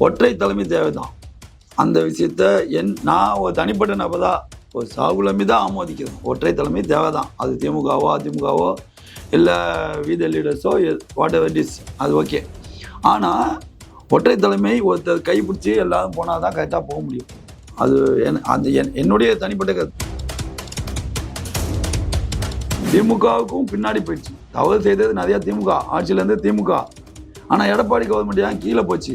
ஒற்றை தலைமை தேவைதான். அந்த விஷயத்த நான் ஒரு தனிப்பட்ட நபர் தான், ஒரு சாகுலமி தான் ஆமோதிக்கிறேன். ஒற்றை தலைமை தேவைதான். அது திமுகவோ அதிமுகவோ இல்லை வீத லீடர்ஸோ வாட் எவர் இட் இஸ், அது ஓகே. ஆனால் ஒற்றை தலைமை ஒருத்தர் கைப்பிடிச்சி எல்லாரும் போனால் தான் கரெக்டாக போக முடியும். அது என்னுடைய தனிப்பட்ட கருத்து. திமுகவுக்கும் பின்னாடி போயிடுச்சு. தவறு செய்தது நிறையா திமுக, ஆட்சியிலேருந்து திமுக. ஆனால் எடப்பாடி கவர்மெண்ட் ஏன் கீழே போச்சு?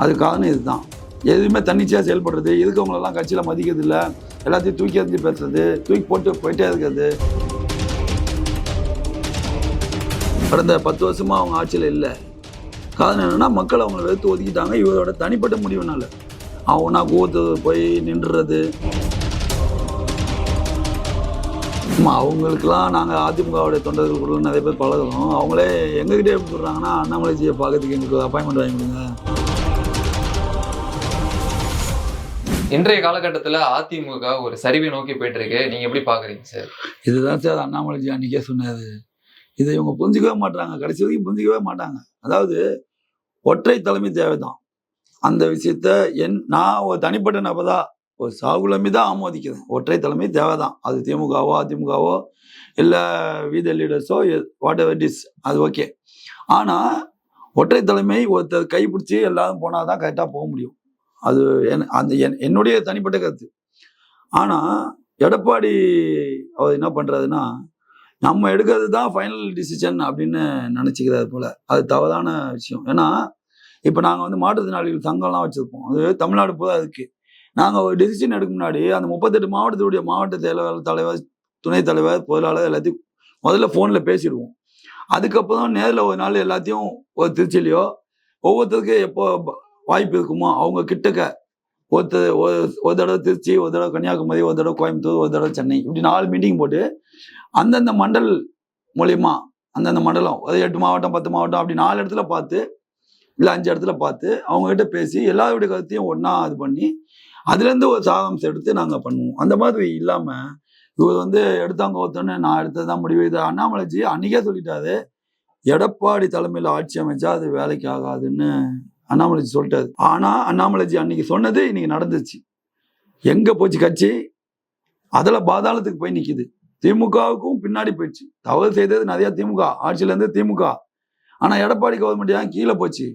அது காரணம் இதுதான். எதுவுமே தன்னிச்சையாக செயல்படுறது, இருக்கவங்களெல்லாம் கட்சியில் மதிக்கிறது இல்லை, எல்லாத்தையும் தூக்கி எறிஞ்சு பேசுறது, தூக்கி போட்டு போயிட்டே இருக்கிறது. கடந்த 10 வருஷமாக அவங்க ஆட்சியில் இல்லை. காரணம் என்னென்னா, மக்கள் அவங்களை வெறுத்து ஒதுக்கிட்டாங்க. இவரோட தனிப்பட்ட முடிவுனால அவனா கூத்து போய் நின்றுறது. அவங்களுக்கெல்லாம் நாங்கள் அதிமுகவுடைய தொண்டர்கள் கூட நிறைய பேர் பழகிறோம். அவங்களே எங்ககிட்டே எப்படி சொல்கிறாங்கன்னா, அண்ணாமலைஜியை பார்க்கறதுக்கு எங்களுக்கு ஒரு அப்பாயின்மெண்ட் வாங்கி கொடுங்க. இன்றைய காலகட்டத்தில் அதிமுக ஒரு சரிவை நோக்கி போயிட்டு இருக்கு. நீங்க எப்படி பாக்குறீங்க சார்? இதுதான் சார் அண்ணாமலைஜி அன்னைக்கே சொன்னாரு. இதை இவங்க புரிஞ்சிக்கவே மாட்டாங்க, கடைசி வரைக்கும் புரிஞ்சிக்கவே மாட்டாங்க. அதாவது ஒற்றை தலைமை தேவைதான். அந்த விஷயத்த நான் ஒரு தனிப்பட்ட நபர் தான், ஒரு சாகுலமி தான் ஆமோதிக்கிறேன். ஒற்றை தலைமை தேவைதான். அது திமுகவோ அதிமுகவோ இல்லை வீத லீடர்ஸோ வாட் எவர் இட் இஸ், அது ஓகே. ஆனால் ஒற்றை தலைமை ஒருத்தர் கைப்பிடிச்சி எல்லாரும் போனால் தான் கரெக்டாக போக முடியும். அது என்னுடைய தனிப்பட்ட கருத்து. ஆனால் எடப்பாடி அவர் என்ன பண்ணுறாருன்னா, நம்ம எடுக்கிறது தான் ஃபைனல் டிசிஷன் அப்படின்னு நினச்சிக்கிறாரு போல். அது தவறான விஷயம். ஏன்னா இப்போ நாங்கள் வந்து மாற்றுத்திறனாளிகள் சங்கம்லாம் வச்சுருப்போம். அது தமிழ்நாடு பூரா இருக்குது. நாங்கள் ஒரு டெசிஷன் எடுக்க முன்னாடி அந்த 38 மாவட்டத்துடைய மாவட்ட தலைவர், துணைத் தலைவர், பொருளாளர் எல்லாத்தையும் முதல்ல ஃபோனில் பேசிடுவோம். அதுக்கப்புறம் நேரில் ஒரு நாள் எல்லாத்தையும் ஒரு திருச்சிலையோ ஒவ்வொருத்தருக்கு எப்போ வாய்ப்பு இருக்குமோ அவங்க கிட்டக்க ஒரு தடவை திருச்சி, ஒரு தடவை கன்னியாகுமரி, ஒரு தடவை கோயம்புத்தூர், ஒரு தடவை சென்னை, இப்படி 4 மீட்டிங் போட்டு அந்தந்த மண்டல் மூலியமாக அந்தந்த மண்டலம் ஒரு 8 மாவட்டம் 10 மாவட்டம் அப்படி 4 இடத்துல பார்த்து இல்லை 5 இடத்துல பார்த்து அவங்ககிட்ட பேசி எல்லாருடைய கருத்தையும் ஒன்றா இது பண்ணி அதுலேருந்து ஒரு சாதம்சம் எடுத்து நாங்கள் பண்ணுவோம். அந்த மாதிரி இல்லாமல் இவர் வந்து எடுத்தாங்க ஒருத்தோன்னு நான் எடுத்ததான் முடிவு. இது அண்ணாமலைஜி அன்றைக்கே சொல்லிட்டாரு, எடப்பாடி தலைமையில் ஆட்சி அமைச்சா அது வேலைக்கு ஆகாதுன்னு அண்ணாமலைஜி சொல்லிட்டாரு. ஆனால் அண்ணாமலைஜி அன்னைக்கு சொன்னது இன்னைக்கு நடந்துச்சு. எங்கே போச்சு கட்சி? அதில் பாதாளத்துக்கு போய் நிற்கிது. திமுகவுக்கும் பின்னாடி போயிடுச்சு. தவறு செய்தது நிறையா திமுக, ஆட்சியிலேருந்து திமுக. ஆனால் எடப்பாடி கவர்மெண்ட் ஏன் கீழே போச்சு?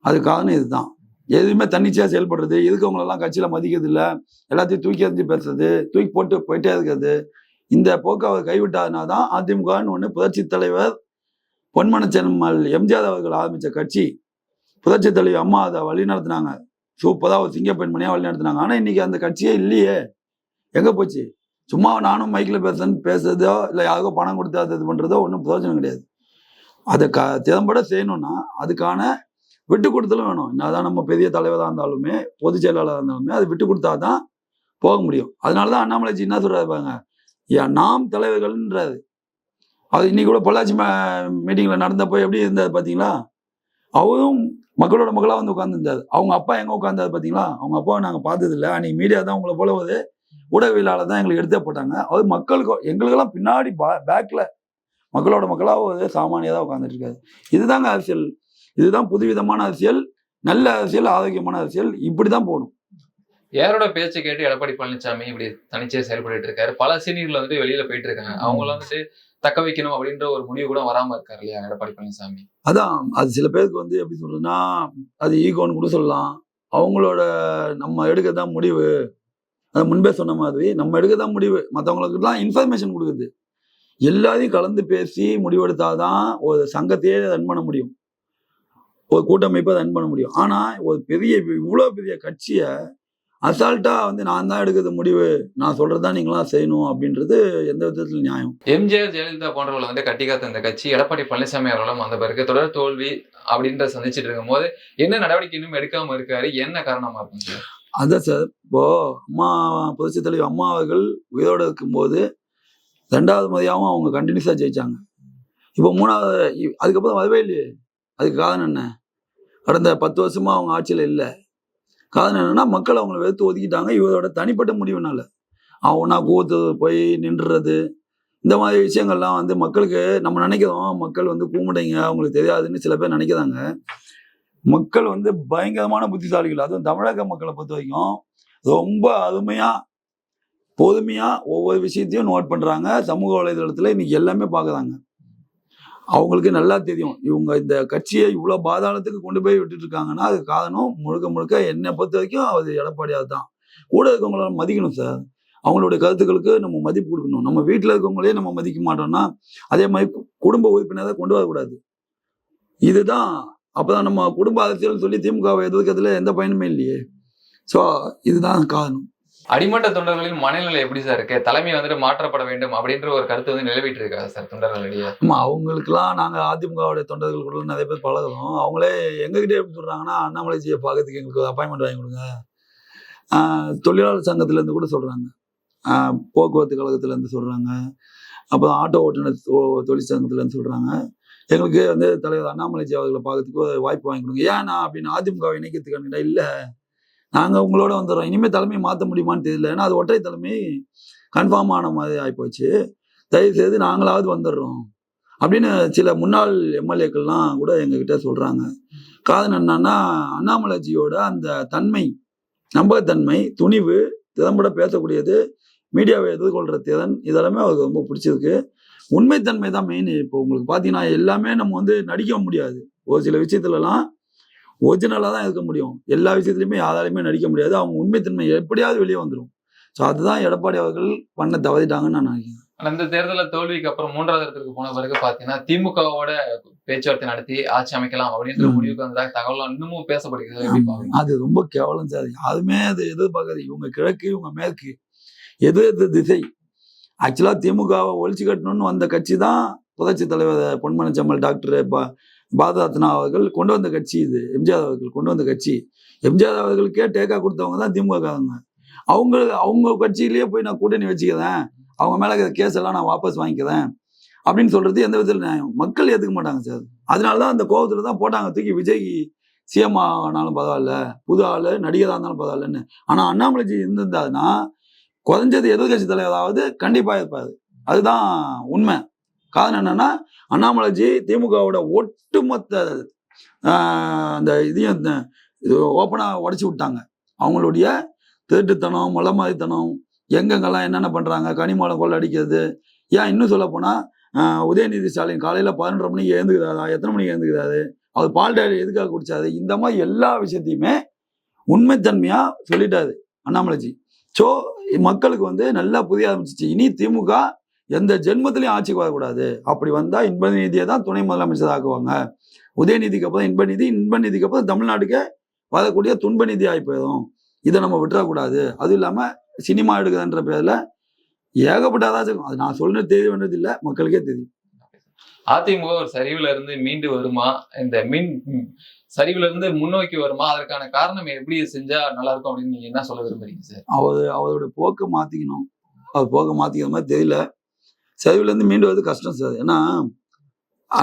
அது காரணம் இதுதான். எதுவுமே தன்னிச்சையாக செயல்படுறது, இருக்கவங்களெல்லாம் கட்சியில் மதிக்கிறது இல்லை, எல்லாத்தையும் தூக்கி எறிஞ்சு பேசுறது, தூக்கி போட்டு போயிட்டே இருக்கிறது. இந்த போக்கு அவர் கைவிட்டாருனா தான் அதிமுகன்னு ஒன்று புரட்சி தலைவர் பொன்மனச்செம்மல் எம்ஜிஆர் அவர்கள் ஆரம்பித்த கட்சி. புரட்சி தலைவர் அம்மா அதை வழி நடத்தினாங்க. சூப்பராக ஒரு சிங்க பெண்மணியாக வழி நடத்தினாங்க. ஆனால் இன்னைக்கு அந்த கட்சியே இல்லையே. எங்கே போச்சு? சும்மா நானும் மைக்கில் பேசுறதோ இல்லை யாருக்கோ பணம் கொடுத்து அது பண்ணுறதோ ஒன்றும் பிரயோஜனம் கிடையாது. அதை திறம்பட செய்யணும்னா அதுக்கான விட்டு கொடுத்தலும் வேணும். என்னதான் நம்ம பெரிய தலைவராக இருந்தாலுமே பொதுச் செயலாளராக இருந்தாலுமே அது விட்டு கொடுத்தா தான் போக முடியும். அதனால தான் அண்ணாமலைஜி என்ன சொல்கிறாரு பாருங்க, நாம் தலைவர்கள்ன்றாரு. அது இன்னைக்கு கூட பொள்ளாச்சி மீட்டிங்கில் நடந்தப்போ எப்படி இருந்தார் பார்த்தீங்களா? அவரும் மக்களோட மக்களாக வந்து உட்காந்துருந்தார். அவங்க அப்பா எங்கே உட்காந்தாரு பார்த்தீங்களா? அவங்க அப்பாவை நாங்கள் பார்த்ததில்லை. அன்றைக்கி மீடியா தான் உங்களை போல ஒரு ஊடகவியலாளர் தான் எங்களுக்கு எடுத்தே போட்டாங்க. அவர் மக்களுக்கு எங்களுக்கெல்லாம் பின்னாடி பேக்கில் மக்களோட மக்களாக ஒரு சாமானியதாக உட்காந்துட்டு இருக்காரு. இதுதாங்க அரசியல். இதுதான் புதுவிதமான அரசியல், நல்ல அரசியல், ஆரோக்கியமான அரசியல். இப்படி தான் போகணும். யாரோட பேச்சை கேட்டு எடப்பாடி பழனிசாமி இப்படி தனிச்சையாக செயல்பட்டு இருக்காரு. பல சீனியர்கள் வந்துட்டு வெளியில போயிட்டு இருக்காங்க. அவங்கள வந்துட்டு தக்க வைக்கணும் அப்படின்ற ஒரு முடிவு கூட வராம இருக்காரு இல்லையா எடப்பாடி பழனிசாமி? அதான் அது சில பேருக்கு வந்து எப்படி சொல்றதுன்னா, அது ஈகோன்னு கூட சொல்லலாம். அவங்களோட நம்ம எடுக்கதான் முடிவு, அதை முன்பே சொன்ன மாதிரி நம்ம எடுக்கதான் முடிவு. மற்றவங்களுக்குலாம் இன்ஃபர்மேஷன் கொடுக்குது. எல்லாரையும் கலந்து பேசி முடிவெடுத்தாதான் ஒரு சங்கத்தையே ரன் பண்ண முடியும், ஒரு கூட்டமைப்பை ரன் பண்ண முடியும். ஆனால் ஒரு இவ்வளோ பெரிய கட்சியை அசால்ட்டாக வந்து நான் தான் எடுக்கிறது முடிவு, நான் சொல்கிறதான் நீங்களாம் செய்யணும் அப்படின்றது எந்த விதத்தில் நியாயம்? எம்ஜிஆர் ஜெயலலிதா போன்றவர்கள் வந்து கட்டி காத்த இந்த கட்சி எடப்பாடி பழனிசாமி அவர்களும் அந்த பிறகு தொடர் தோல்வி அப்படின்ற சந்திச்சுட்டு இருக்கும் போது என்ன நடவடிக்கை இன்னும் எடுக்காம இருக்காரு? என்ன காரணமா இருக்கும் சார்? அதான் சார், இப்போ புரட்சி தலைவர் அம்மா அவர்கள் உயிரோடு இருக்கும்போது 2வது முறையாகவும் அவங்க கண்டினியூஸாக ஜெயிச்சாங்க. இப்போ 3வது அதுக்கப்புறம் வரவே இல்லையே. அதுக்கு காரணம் என்ன? கடந்த 10 வருஷமாக அவங்க ஆட்சியில் இல்லை. காரணம் என்னன்னா, மக்கள் அவங்களை வெறுத்து ஒதுக்கிட்டாங்க. இவரோட தனிப்பட்ட முடிவுனால அவனா கூத்து போய் நின்றுறது, இந்த மாதிரி விஷயங்கள்லாம் வந்து மக்களுக்கு நம்ம நினைக்கிறோம் மக்கள் வந்து கூமுடைங்க அவங்களுக்கு தெரியாதுன்னு சில பேர் நினைக்கிறாங்க. மக்கள் வந்து பயங்கரமான புத்திசாலிகள். அதுவும் தமிழக மக்களை பொறுத்த வரைக்கும் ரொம்ப அருமையா பொறுமையா ஒவ்வொரு விஷயத்தையும் நோட் பண்றாங்க. சமூக வலைதளத்துல இன்னைக்கு எல்லாமே பாக்குறாங்க. அவங்களுக்கு நல்லா தெரியும் இவங்க இந்த கட்சியை இவ்வளவு பாதாளத்துக்கு கொண்டு போய் விட்டுட்டு இருக்காங்கன்னா அது காரணம் முழுக்க முழுக்க என்னை பொறுத்த வரைக்கும் அது எடப்பாடியார் தான். கூட இருக்கவங்கள மதிக்கணும் சார். அவங்களுடைய கருத்துக்களுக்கு நம்ம மதிப்பு கொடுக்கணும். நம்ம வீட்டில் இருக்கவங்களே நம்ம மதிக்க மாட்டோம்னா அதே மாதிரி குடும்ப உறுப்பினரை கொண்டு வரக்கூடாது. இதுதான் அப்பதான் நம்ம குடும்ப அரசியல் சொல்லி திமுகவை எதிர்க்கிறதுல எந்த பயனுமே இல்லையே. ஸோ இதுதான் காரணம். அடிமட்ட தொண்டர்களின் மனநிலை எப்படி சார் இருக்கு? தலைமை வந்துட்டு மாற்றப்பட வேண்டும் அப்படின்ற ஒரு கருத்து வந்து நிலவிட்டு இருக்காது சார் தொண்டர்களிடையே. ஆமா அவங்களுக்குலாம் நாங்கள் அதிமுகவுடைய தொண்டர்கள் கூட நிறைய பேர் பழகுறோம். அவங்களே எங்ககிட்ட எப்படி சொல்றாங்கன்னா அண்ணாமலைஜியை பார்க்கறதுக்கு எங்களுக்கு ஒரு அப்பாயின்மெண்ட் வாங்கி கொடுங்க. தொழிலாளர் சங்கத்திலேருந்து கூட சொல்றாங்க. போக்குவரத்து கழகத்திலேருந்து சொல்றாங்க. அப்புறம் ஆட்டோ ஓட்டுநர் தொழிற்சங்கத்திலேருந்து சொல்றாங்க. எங்களுக்கு வந்து தலைவர் அண்ணாமலைஜி அவர்களை பார்க்கறதுக்கு ஒரு வாய்ப்பு வாங்கி கொடுங்க. ஏன் நான் அப்படின்னு அதிமுகவை இணைக்கிறதுக்கான இல்லை, நாங்கள் உங்களோட வந்துடுறோம். இனிமேல் தலைமை மாற்ற முடியுமான்னு தெரியல. ஏன்னா அது ஒற்றை தலைமை கன்ஃபார்ம் ஆன மாதிரி ஆகிப்போச்சு. தயவு செய்து நாங்களாவது வந்துடுறோம் அப்படின்னு சில முன்னாள் எம்எல்ஏக்கள்லாம் கூட எங்ககிட்ட சொல்றாங்க. காரணம் என்னன்னா அண்ணாமலைஜியோட அந்த தன்மை, நம்பகத்தன்மை, துணிவு, திறம்பட பேசக்கூடியது, மீடியாவை எதிர்கொள்கிற திறன், இதெல்லாமே அவருக்கு ரொம்ப பிடிச்சிருக்கு. உண்மைத்தன்மை தான் மெயின். இப்போ உங்களுக்கு பார்த்தீங்கன்னா எல்லாமே நம்ம வந்து நடிக்க முடியாது. ஒரு சில விஷயத்துலலாம் ஒரிஜினலாக தான் இருக்க முடியும். எல்லா விஷயத்துலையுமே யாராலையுமே நடிக்க முடியாது. அவங்க உண்மைத்தன்மை எப்படியாவது வெளியே வந்துடும். ஸோ அதுதான் எடப்பாடி அவர்கள் பண்ண தவறிட்டாங்கன்னு நான் நினைக்கிறேன். அந்த தேர்தலில் தோல்விக்கு அப்புறம் 3வது இடத்துக்கு போன பிறகு பார்த்தீங்கன்னா திமுகவோட பேச்சுவார்த்தை நடத்தி ஆட்சி அமைக்கலாம் அப்படின்ற முடிவுக்கு வந்ததாக தகவல் இன்னமும் பேசப்படுகிறது. அது ரொம்ப கேவலம் சார். யாருமே அது எதிர்பார்க்காது. இவங்க கிழக்கு, இவங்க மேற்கு, எது திசை. ஆக்சுவலாக திமுகவை ஒழிச்சு கட்டணும்னு வந்த கட்சி தான் புரட்சி தலைவர் பொன்மனச்செம்மல் டாக்டர் பாரத ரத்னா அவர்கள் கொண்டு வந்த கட்சி. இது எம்ஜிஆர் அவர்கள் கொண்டு வந்த கட்சி. எம்ஜிஆர் அவர்களுக்கே டேக்கா கொடுத்தவங்க தான் திமுக காரங்க. அவங்க கட்சியிலேயே போய் நான் கூட்டணி வச்சுக்கிறேன், அவங்க மேலே கேஸ் எல்லாம் நான் வாபஸ் வாங்கிக்கிறேன் அப்படின்னு சொல்றது எந்த விதத்தில் நியாயம்? மக்கள் ஏற்றுக்க மாட்டாங்க சார். அதனால தான் அந்த கோபத்தில் தான் போட்டாங்க தூக்கி. விஜய் சிஎம் ஆனாலும் பரவாயில்ல, புது ஆள் நடிகராக இருந்தாலும் பரவாயில்லன்னு. ஆனால் அண்ணாமலைஜி இருந்திருந்தாருன்னா குறைஞ்சது எதிர்கட்சி தலைவராவது கண்டிப்பாக இருப்பாரு. அதுதான் உண்மை. காரணம் என்னன்னா அண்ணாமலைஜி திமுகவோட ஒட்டுமொத்த அந்த இதையும் ஓப்பனாக உடச்சி விட்டாங்க. அவங்களுடைய திருட்டுத்தனம், மொளமாதித்தனம், எங்கெங்கெல்லாம் என்னென்ன பண்ணுறாங்க, கனிமூலம் கொள்ள அடிக்கிறது. ஏன் இன்னும் சொல்ல போனால் உதயநிதி ஸ்டாலின் காலையில் 11:30 மணிக்கு எழுந்துக்கிறாரா, எத்தனை மணிக்கு எழுந்துக்கிறாரு, அவர் பால் டேரி எதுக்காக குடிச்சாரு, இந்த மாதிரி எல்லா விஷயத்தையுமே உண்மைத்தன்மையாக சொல்லிட்டாரு அண்ணாமலைஜி. ஸோ மக்களுக்கு வந்து நல்லா புரிய ஆரம்பிச்சிச்சு. இனி திமுக எந்த ஜென்மத்திலையும் ஆட்சிக்கு வரக்கூடாது. அப்படி வந்தால் இன்பநிதியை தான் துணை முதலமைச்சர் ஆக்குவாங்க. உதயநிதிக்கு அப்புறம் இன்பநிதி, இன்பநிதிக்கு அப்புறம் தமிழ்நாட்டுக்கு வரக்கூடிய துன்ப நிதி ஆகி போயிடும். இதை நம்ம விட்டுறக்கூடாது. அதுவும் இல்லாமல் சினிமா எடுக்குதுன்ற பேரில் ஏகப்பட்ட ஏதாச்சும், அது நான் சொல்றது தெரிய வேண்டியது இல்லை, மக்களுக்கே தெரியும். அதிமுக ஒரு சரிவுல இருந்து மீண்டு வருமா, இந்த சரிவுல இருந்து முன்னோக்கி வருமா, அதற்கான காரணம் எப்படி செஞ்சா நல்லா இருக்கும் அப்படின்னு நீங்க என்ன சொல்ல விரும்புறீங்க சார்? அவரோட போக்கை மாத்திக்கணும். அவர் போக்கை மாத்திக்கிற மாதிரி தெரியல. சரிவுல இருந்து மீண்டு வருது கஷ்டம் சார். ஏன்னா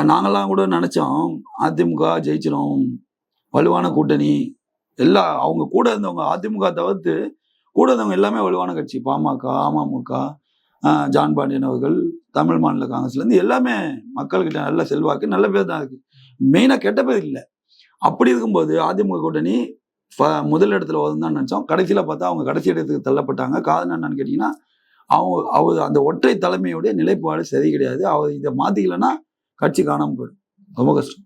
நாங்கெல்லாம் கூட நினைச்சோம் அதிமுக ஜெயிச்சிடும், வலுவான கூட்டணி, எல்லா அவங்க கூட இருந்தவங்க அதிமுக தவிர்த்து கூட இருந்தவங்க எல்லாமே வலுவான கட்சி. பாமக, அமமுக, ஜான் பாண்டியன் அவர்கள், தமிழ் மாநில காங்கிரஸ்லேருந்து எல்லாமே மக்கள்கிட்ட நல்ல செல்வாக்கு, நல்ல பேர் தான் இருக்கு. மெயினாக கெட்ட பேர் இல்லை. அப்படி இருக்கும்போது அதிமுக கூட்டணி முதல் இடத்துல வரும் தான் நினச்சோம். கடைசியில் பார்த்தா அவங்க கடைசி இடத்துக்கு தள்ளப்பட்டாங்க. காரணம் என்னன்னு கேட்டிங்கன்னா அவர் அந்த ஒற்றை தலைமையுடைய நிலைப்பாடு சரி கிடையாது. அவர் இதை மாற்றிக்கலைன்னா கட்சி காணாமல் போயிடும். ரொம்ப கஷ்டம்.